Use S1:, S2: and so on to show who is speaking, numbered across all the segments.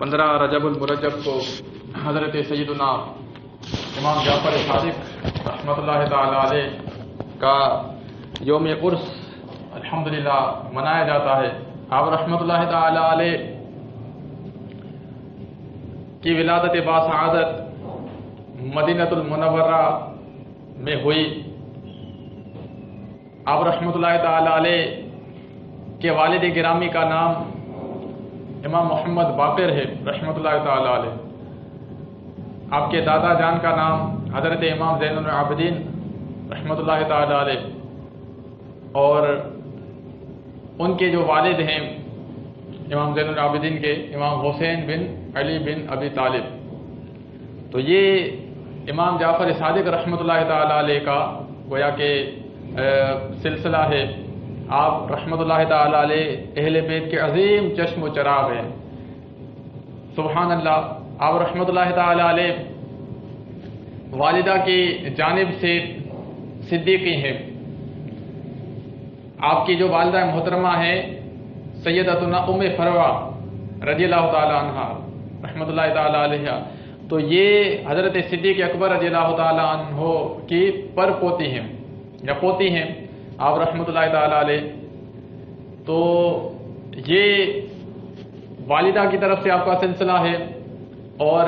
S1: 15 رجب المرجب کو حضرت سیدنا امام جعفر صادق رحمۃ اللہ تعالی علیہ کا یوم عرس الحمدللہ منایا جاتا ہے۔ آپ رحمۃ اللہ تعالی علیہ کی ولادت باسعادت مدینۃ المنورہ میں ہوئی۔ آپ رحمۃ اللہ تعالی علیہ کے والد گرامی کا نام امام محمد باقر ہے رحمۃ اللہ تعالی علیہ۔ آپ کے دادا جان کا نام حضرت امام زین العابدین رحمۃ اللہ تعالی علیہ، اور ان کے جو والد ہیں امام زین العابدین کے امام حسین بن علی بن ابی طالب۔ تو یہ امام جعفر صادق رحمۃ اللہ تعالی علیہ کا گویا کہ سلسلہ ہے۔ آپ رحمۃ اللہ تعالی علیہ اہل بیت کے عظیم چشم و چراغ ہیں، سبحان اللہ۔ آپ رحمۃ اللہ تعالی علیہ والدہ کی جانب سے صدیقی ہیں۔ آپ کی جو والدہ محترمہ ہیں سیدتنا ام فروہ رضی اللہ تعالی عنہ رحمۃ اللہ تعالی علیہ، تو یہ حضرت صدیق اکبر رضی اللہ تعالی عنہ کی پر پوتی ہیں یا پوتی ہیں آپ رحمۃ اللہ تعالی علیہ۔ تو یہ والدہ کی طرف سے آپ کا سلسلہ ہے، اور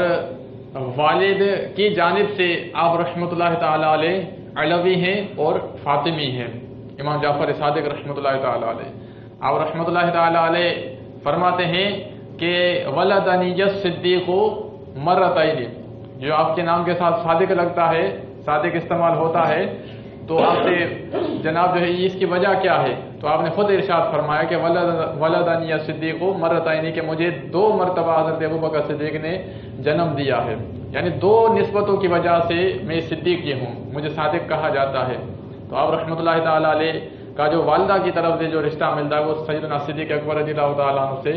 S1: والد کی جانب سے آپ رحمۃ اللہ تعالی علیہ علوی ہیں اور فاطمی ہیں، امام جعفر صادق رحمۃ اللہ تعالی علیہ۔ آپ رحمۃ اللہ تعالی علیہ فرماتے ہیں کہ ولدنی الصدیق مرتین، جو آپ کے نام کے ساتھ صادق لگتا ہے، صادق استعمال ہوتا ہے، تو آپ سے جناب جو ہے اس کی وجہ کیا ہے؟ تو آپ نے خود ارشاد فرمایا کہ ولدنی الصدیق مرتین، کہ مجھے 2 مرتبہ حضرت ابوبکر صدیق نے جنم دیا ہے، یعنی 2 نسبتوں کی وجہ سے میں صدیق یہ ہوں، مجھے صادق کہا جاتا ہے۔ تو آپ رحمۃ اللہ تعالی علیہ کا جو والدہ کی طرف سے جو رشتہ ملتا ہے وہ سیدنا صدیق اکبر رضی اللہ تعالیٰ عنہ سے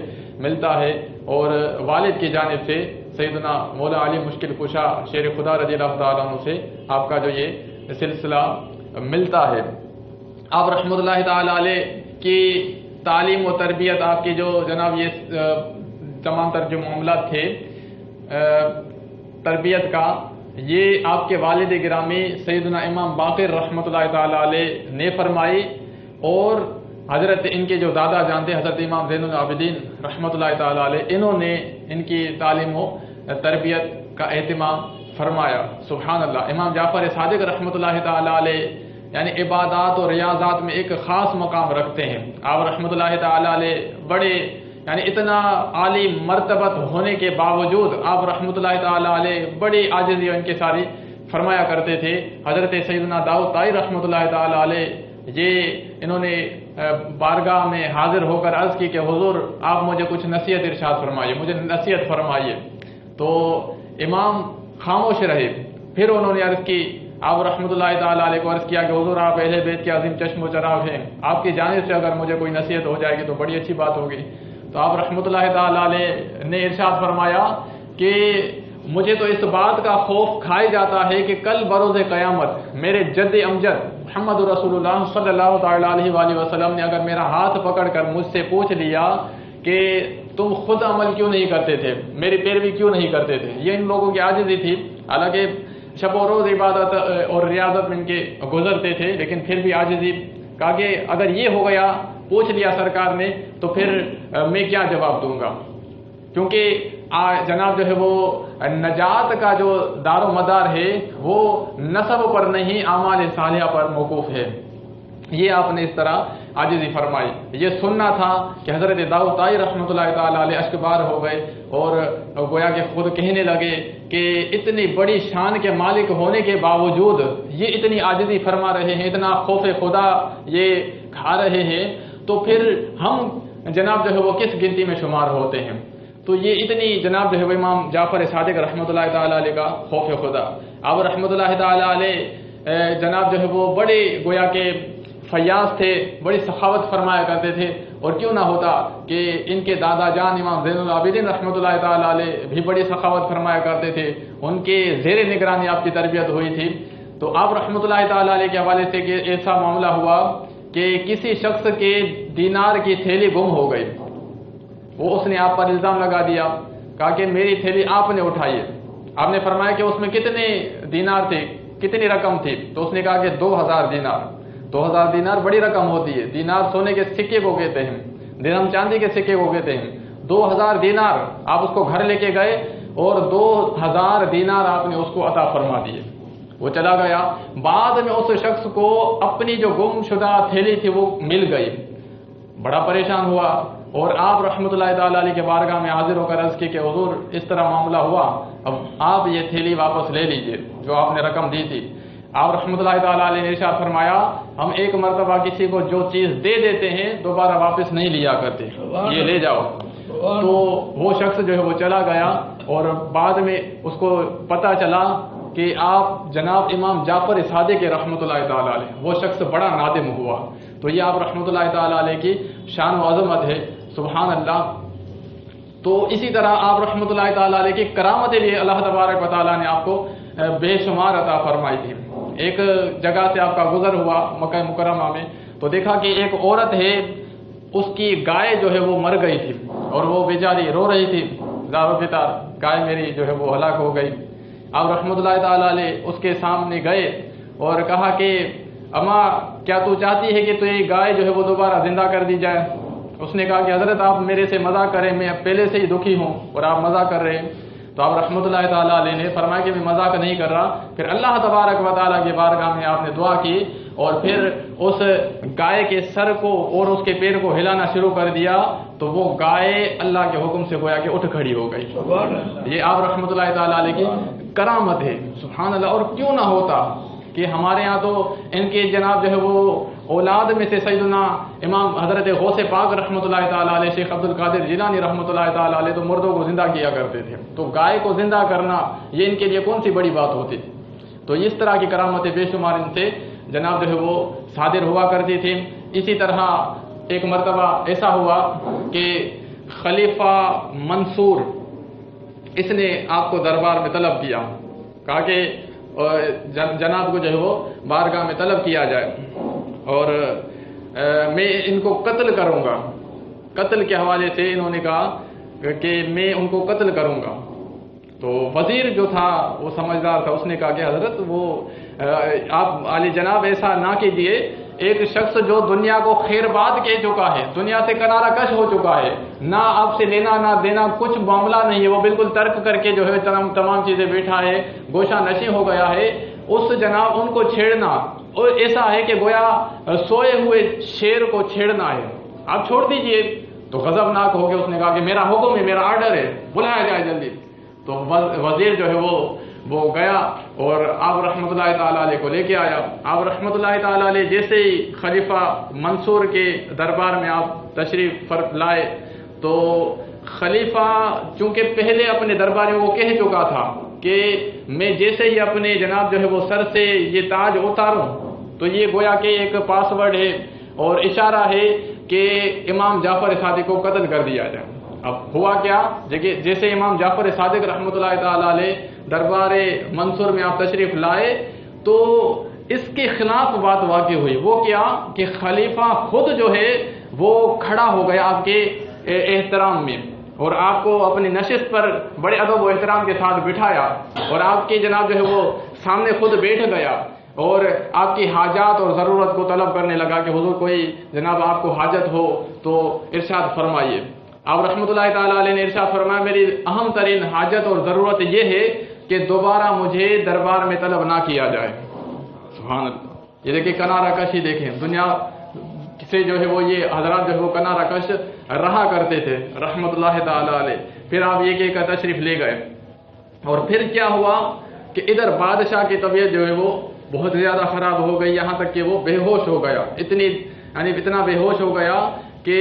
S1: ملتا ہے، اور والد کی جانب سے سیدنا مولا علی مشکل کشا شیر خدا رضی اللہ تعالیٰ عنہ سے آپ کا جو یہ سلسلہ ملتا ہے۔ آپ رحمۃ اللہ تعالی علیہ کی تعلیم و تربیت، آپ کی جو جناب یہ تمام تر جو معاملات تھے تربیت کا، یہ آپ کے والد گرامی سیدنا امام باقر رحمۃ اللہ تعالی علیہ نے فرمائی، اور حضرت ان کے جو دادا جانتے حضرت امام زین العابدین رحمۃ اللہ تعالی علیہ، انہوں نے ان کی تعلیم و تربیت کا اہتمام فرمایا، سبحان اللہ۔ امام جعفر صادق رحمۃ اللہ تعالی علیہ یعنی عبادات اور ریاضات میں ایک خاص مقام رکھتے ہیں۔ آپ رحمۃ اللہ تعالی علیہ بڑے یعنی اتنا عالی مرتبت ہونے کے باوجود آپ رحمۃ اللہ تعالی علیہ بڑی عاجزی اور انکساری فرمایا کرتے تھے۔ حضرت سیدنا داؤد طائی رحمۃ اللہ تعالی علیہ انہوں نے بارگاہ میں حاضر ہو کر عرض کی کہ حضور آپ مجھے کچھ نصیحت ارشاد فرمائیے، مجھے نصیحت فرمائیے۔ تو امام خاموش رہے، پھر انہوں نے عرض کی، آپ رحمۃ اللہ تعالی علیہ کو عرض کیا کہ حضور آپ اہل بیت کے عظیم چشم و چراغ ہیں، آپ کی جانب سے اگر مجھے کوئی نصیحت ہو جائے گی تو بڑی اچھی بات ہوگی۔ تو آپ رحمۃ اللہ تعالی علیہ نے ارشاد فرمایا کہ مجھے تو اس بات کا خوف کھائے جاتا ہے کہ کل بروز قیامت میرے جد امجد محمد رسول اللہ صلی اللہ تعالی علیہ وآلہ وسلم نے اگر میرا ہاتھ پکڑ کر مجھ سے پوچھ لیا کہ تم خود عمل کیوں نہیں کرتے تھے، میری پیروی کیوں نہیں کرتے تھے۔ یہ ان لوگوں کی عاجزی تھی، حالانکہ شب و روز عبادت اور ریاضت میں ان کے گزرتے تھے، لیکن پھر بھی عاجزی۔ کہا کہ اگر یہ ہو گیا، پوچھ لیا سرکار نے، تو پھر میں کیا جواب دوں گا، کیونکہ جناب جو ہے وہ نجات کا جو دار و مدار ہے وہ نسب پر نہیں اعمال صالحہ پر موقوف ہے۔ یہ آپ نے اس طرح عاجزی فرمائی۔ یہ سننا تھا کہ حضرت داؤد طائی رحمۃ اللہ تعالی علیہ اشکبار ہو گئے، اور گویا کہ خود کہنے لگے کہ اتنی بڑی شان کے مالک ہونے کے باوجود یہ اتنی عاجزی فرما رہے ہیں، اتنا خوف خدا یہ کھا رہے ہیں، تو پھر ہم جناب جو ہے وہ کس گنتی میں شمار ہوتے ہیں؟ تو یہ اتنی جناب جو ہے وہ امام جعفر صادق رحمۃ اللہ تعالی علیہ کا خوف خدا۔ آپ رحمۃ اللہ تعالی علیہ جناب جو ہے وہ بڑے گویا کہ فیاض تھے، بڑی سخاوت فرمایا کرتے تھے، اور کیوں نہ ہوتا کہ ان کے دادا جان امام زین العابدین رحمۃ اللہ تعالی علیہ بھی بڑی سخاوت فرمایا کرتے تھے، ان کے زیر نگرانی آپ کی تربیت ہوئی تھی۔ تو آپ رحمۃ اللہ تعالی علیہ کے حوالے سے کہ ایسا معاملہ ہوا کہ کسی شخص کے دینار کی تھیلی گم ہو گئی، وہ اس نے آپ پر الزام لگا دیا، کہا کہ میری تھیلی آپ نے اٹھائی ہے. آپ نے فرمایا کہ اس میں کتنے دینار تھے, کتنی رقم تھی؟ تو اس نے کہا کہ 2000 دینار. 2000 دینار بڑی رقم ہوتی ہے. دینار سونے کے سکے کو کہتے ہیں, درہم چاندی کے سکے کو کہتے ہیں. 2000 دینار آپ اس کو گھر لے کے گئے اور 2000 دینار آپ نے اس کو عطا فرما دیے. وہ چلا گیا. بعد میں اس شخص کو اپنی جو گم شدہ تھیلی تھی وہ مل گئی, بڑا پریشان ہوا اور آپ رحمۃ اللہ تعالی علیہ کے بارگاہ میں حاضر ہو کر عرض کی کہ حضور اس طرح معاملہ ہوا, اب آپ یہ تھیلی واپس لے لیجئے جو آپ نے رقم دی تھی. آپ رحمۃ اللہ تعالی علیہ نے ارشاد فرمایا ہم ایک مرتبہ کسی کو جو چیز دے دیتے ہیں دوبارہ واپس نہیں لیا کرتے, یہ لے جاؤ. تو وہ شخص جو ہے وہ چلا گیا اور بعد میں اس کو پتہ چلا کہ آپ جناب امام جعفر صادق رحمۃ اللہ تعالی علیہ, وہ شخص بڑا نادم ہوا. تو یہ آپ رحمۃ اللہ تعالی علیہ کی شان و عظمت ہے, سبحان اللہ. تو اسی طرح آپ رحمۃ اللہ تعالی علیہ کی کرامت لیے اللہ تبارک و تعالیٰ نے آپ کو بے شمار عطا فرمائی تھی. ایک جگہ سے آپ کا گزر ہوا مکہ مکرمہ میں, تو دیکھا کہ ایک عورت ہے, اس کی گائے جو ہے وہ مر گئی تھی اور وہ بیچاری رو رہی تھی, زارو پتا گائے میری جو ہے وہ ہلاک ہو گئی. آپ رحمۃ اللہ تعالی علیہ اس کے سامنے گئے اور کہا کہ اما کیا تو چاہتی ہے کہ تو یہ گائے جو ہے وہ دوبارہ زندہ کر دی جائے؟ اس نے کہا کہ حضرت آپ میرے سے مزاق کریں, میں پہلے سے ہی دکھی ہوں اور آپ مزاق کر رہے ہیں. تو آپ رحمۃ اللہ تعالی علیہ نے فرمایا کہ میں مذاق نہیں کر رہا. پھر اللہ تبارک و تعالیٰ کے بارگاہ میں آپ نے دعا کی اور پھر اس گائے کے سر کو اور اس کے پیر کو ہلانا شروع کر دیا, تو وہ گائے اللہ کے حکم سے گویا کہ اٹھ کھڑی ہو گئی. یہ آپ رحمۃ اللہ تعالی علیہ کی کرامت ہے, سبحان اللہ. اور کیوں نہ ہوتا کہ ہمارے ہاں تو ان کے جناب جو ہے وہ اولاد میں سے سیدنا امام حضرت غوث پاک رحمۃ اللہ تعالیٰ علیہ, شیخ عبد القادر جیلانی رحمۃ اللہ تعالیٰ علیہ تو مردوں کو زندہ کیا کرتے تھے, تو گائے کو زندہ کرنا یہ ان کے لیے کون سی بڑی بات ہوتی. تو اس طرح کی کرامتیں بے شمار ان سے جناب جو ہے وہ صادر ہوا کرتی تھی. اسی طرح ایک مرتبہ ایسا ہوا کہ خلیفہ منصور اس نے آپ کو دربار میں طلب کیا, کہا کہ جناب کو جو ہے وہ بارگاہ میں طلب کیا جائے اور میں ان کو قتل کروں گا. قتل کے حوالے سے انہوں نے کہا کہ میں ان کو قتل کروں گا. تو وزیر جو تھا وہ سمجھدار تھا, اس نے کہا کہ حضرت وہ آپ عالی جناب ایسا نہ کیجیے, ایک شخص جو دنیا کو خیر باد کہہ چکا ہے, دنیا سے کنارہ کش ہو چکا ہے, نہ آپ سے لینا نہ دینا کچھ معاملہ نہیں ہے, وہ بالکل ترک کر کے جو ہے تمام چیزیں بیٹھا ہے, گوشہ نشیں ہو گیا ہے, اس جناب ان کو چھیڑنا اور ایسا ہے کہ گویا سوئے ہوئے شیر کو چھیڑنا ہے, آپ چھوڑ دیجئے. تو غضبناک ہو کے اس نے کہا کہ میرا حکم ہے, میرا آرڈر ہے, بلایا جائے جلدی. تو وزیر جو ہے وہ گیا اور آپ رحمۃ اللہ تعالیٰ علیہ کو لے کے آیا. آپ رحمۃ اللہ تعالیٰ علیہ جیسے ہی خلیفہ منصور کے دربار میں آپ تشریف لائے, تو خلیفہ چونکہ پہلے اپنے درباریوں کو کہہ چکا تھا کہ میں جیسے ہی اپنے جناب جو ہے وہ سر سے یہ تاج اتاروں تو یہ گویا کہ ایک پاس ورڈ ہے اور اشارہ ہے کہ امام جعفر صادق کو قتل کر دیا جائے. اب ہوا کیا, جیسے امام جعفر صادق رحمۃ اللہ تعالیٰ علیہ دربار منصور میں آپ تشریف لائے تو اس کے خلاف بات واقع ہوئی. وہ کیا کہ خلیفہ خود جو ہے وہ کھڑا ہو گیا آپ کے احترام میں اور آپ کو اپنی نشست پر بڑے ادب و احترام کے ساتھ بٹھایا اور آپ کے جناب جو ہے وہ سامنے خود بیٹھ گیا اور آپ کی حاجات اور ضرورت کو طلب کرنے لگا کہ حضور کوئی جناب آپ کو حاجت ہو تو ارشاد فرمائیے. آپ رحمۃ اللہ تعالیٰ علیہ نے ارشاد فرمایا میری اہم ترین حاجت اور ضرورت یہ ہے کہ دوبارہ مجھے دربار میں طلب نہ کیا جائے. سبحان اللہ. یہ دیکھیں کنارہ کشی دیکھیں, دنیا سے جو ہے وہ یہ حضرات جو ہے وہ کنارہ کش رہا کرتے تھے رحمۃ اللہ تعالیٰ علیہ. پھر آپ یہ کہ تشریف لے گئے اور پھر کیا ہوا کہ ادھر بادشاہ کی طبیعت جو ہے وہ بہت زیادہ خراب ہو گئی, یہاں تک کہ وہ بے ہوش ہو گیا, اتنا بے ہوش ہو گیا کہ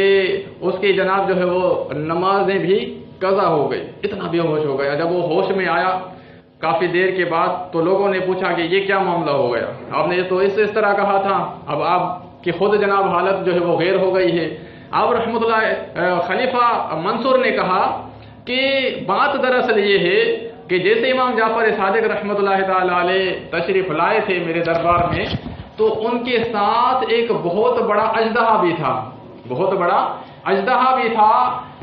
S1: اس کی جناب جو ہے وہ نمازیں بھی قضا ہو گئی, اتنا بے ہوش ہو گیا. جب وہ ہوش میں آیا کافی دیر کے بعد تو لوگوں نے پوچھا کہ یہ کیا معاملہ ہو گیا, آپ نے تو اس طرح کہا تھا, اب آپ کی خود جناب حالت جو ہے وہ غیر ہو گئی ہے. آپ رحمۃ اللہ خلیفہ منصور نے کہا کہ بات دراصل یہ ہے کہ جیسے امام جعفر صادق رحمۃ اللہ تعالیٰ علیہ تشریف لائے تھے میرے دربار میں تو ان کے ساتھ ایک بہت بڑا اژدہا بھی تھا,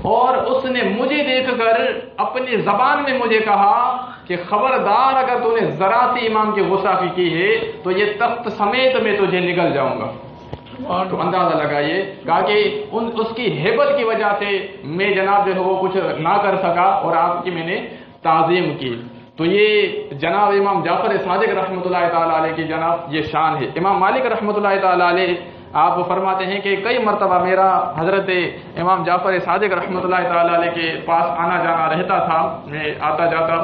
S1: اور اس نے مجھے دیکھ کر اپنی زبان میں مجھے کہا کہ خبردار اگر تو نے ذرا سی امام کی غصہ کی ہے تو یہ تخت سمیت میں تجھے نگل جاؤں گا. تو اندازہ لگائیے کہا کہ اس کی ہیبت کی وجہ سے میں جناب جو ہے وہ کچھ نہ کر سکا اور آپ کی میں نے تعظیم کی. تو یہ جناب امام جعفر صادق رحمۃ اللہ تعالیٰ علیہ کی جناب یہ شان ہے. امام مالک رحمۃ اللہ تعالیٰ علیہ آپ فرماتے ہیں کہ کئی مرتبہ میرا حضرت امام جعفر صادق رحمۃ اللہ تعالیٰ علیہ کے پاس آنا جانا رہتا تھا، میں آتا جاتا.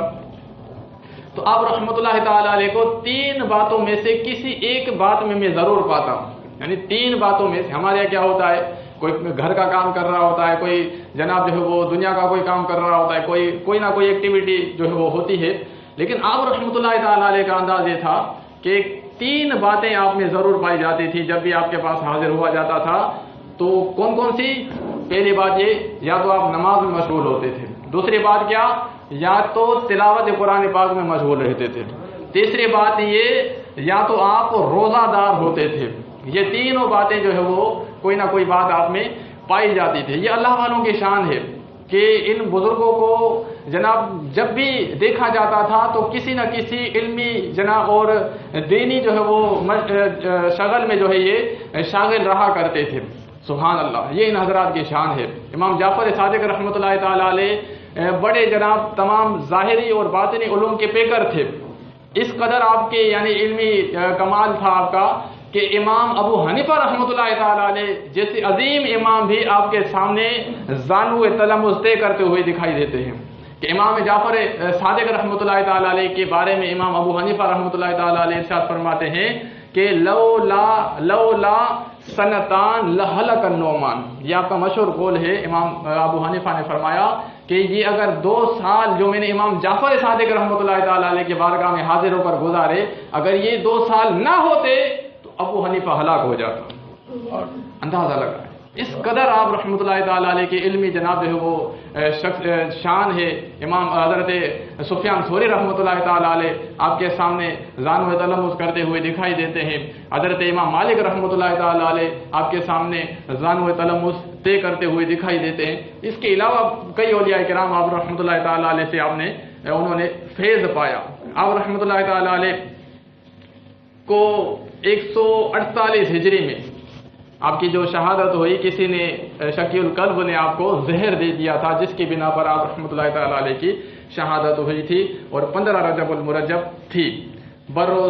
S1: تو آپ رحمۃ اللہ تعالیٰ علیہ کو 3 باتوں میں سے کسی ایک بات میں ضرور پاتا ہوں. یعنی 3 باتوں میں سے ہمارے یہاں کیا ہوتا ہے، کوئی گھر کا کام کر رہا ہوتا ہے، کوئی جناب جو ہے وہ دنیا کا کوئی کام کر رہا ہوتا ہے، کوئی نہ کوئی ایکٹیویٹی جو ہے وہ ہوتی ہے. لیکن آپ رحمۃ اللہ تعالیٰ علیہ کا انداز یہ تھا کہ 3 باتیں آپ میں ضرور پائی جاتی تھی جب بھی آپ کے پاس حاضر ہوا جاتا تھا. تو کون سی؟ پہلی بات یہ، یا تو آپ نماز میں مشغول ہوتے تھے. دوسری بات کیا؟ یا تو تلاوت قرآن پاک میں مشغول رہتے تھے. تیسری بات یہ، یا تو آپ روزہ دار ہوتے تھے. یہ تینوں باتیں جو ہے وہ کوئی نہ کوئی بات آپ میں پائی جاتی تھی. یہ اللہ والوں کی شان ہے کہ ان بزرگوں کو جناب جب بھی دیکھا جاتا تھا تو کسی نہ کسی علمی جناب اور دینی جو ہے وہ شغل میں جو ہے یہ شاغل رہا کرتے تھے. سبحان اللہ، یہ ان حضرات کی شان ہے. امام جعفر صادق رحمۃ اللہ تعالیٰ علیہ بڑے جناب تمام ظاہری اور باطنی علوم کے پیکر تھے. اس قدر آپ کے یعنی علمی کمال تھا آپ کا کہ امام ابو حنیفہ رحمۃ اللہ تعالیٰ علیہ جیسے عظیم امام بھی آپ کے سامنے زانو تلمس طے کرتے ہوئے دکھائی دیتے ہیں. کہ امام جعفر صادق رحمۃ اللہ تعالیٰ علیہ کے بارے میں امام ابو حنیفہ رحمۃ اللہ تعالیٰ علیہ ارشاد فرماتے ہیں کہ لولا سنتان لہلک النعمان. یہ آپ کا مشہور قول ہے. امام ابو حنیفہ نے فرمایا کہ یہ اگر 2 سال جو میں نے امام جعفر صادق رحمۃ اللہ تعالیٰ علیہ کے بارگاہ میں حاضر ہو کر گزارے، اگر یہ 2 سال نہ ہوتے تو ابو حنیفہ ہلاک ہو جاتا. اندازہ لگا اس قدر آپ رحمۃ اللہ تعالیٰ علیہ کی علمی جناب جو ہے وہ شان ہے. امام حضرت سفیان ثوری رحمۃ اللہ تعالیٰ علیہ آپ کے سامنے زانو تلمس کرتے ہوئے دکھائی دیتے ہیں. حضرت امام مالک رحمۃ اللہ تعالیٰ علیہ آپ کے سامنے زانو تلمس طے کرتے ہوئے دکھائی دیتے ہیں. اس کے علاوہ کئی اولیاء کرام آپ رحمۃ اللہ تعالیٰ علیہ سے انہوں نے فیض پایا. آپ رحمۃ اللہ تعالیٰ علیہ کو 148 ہجری میں آپ کی جو شہادت ہوئی، کسی نے شقی القلب نے آپ کو زہر دے دیا تھا جس کی بنا پر آپ رحمۃ اللہ تعالیٰ علیہ کی شہادت ہوئی تھی. اور 15 رجب المرجب تھی. بروز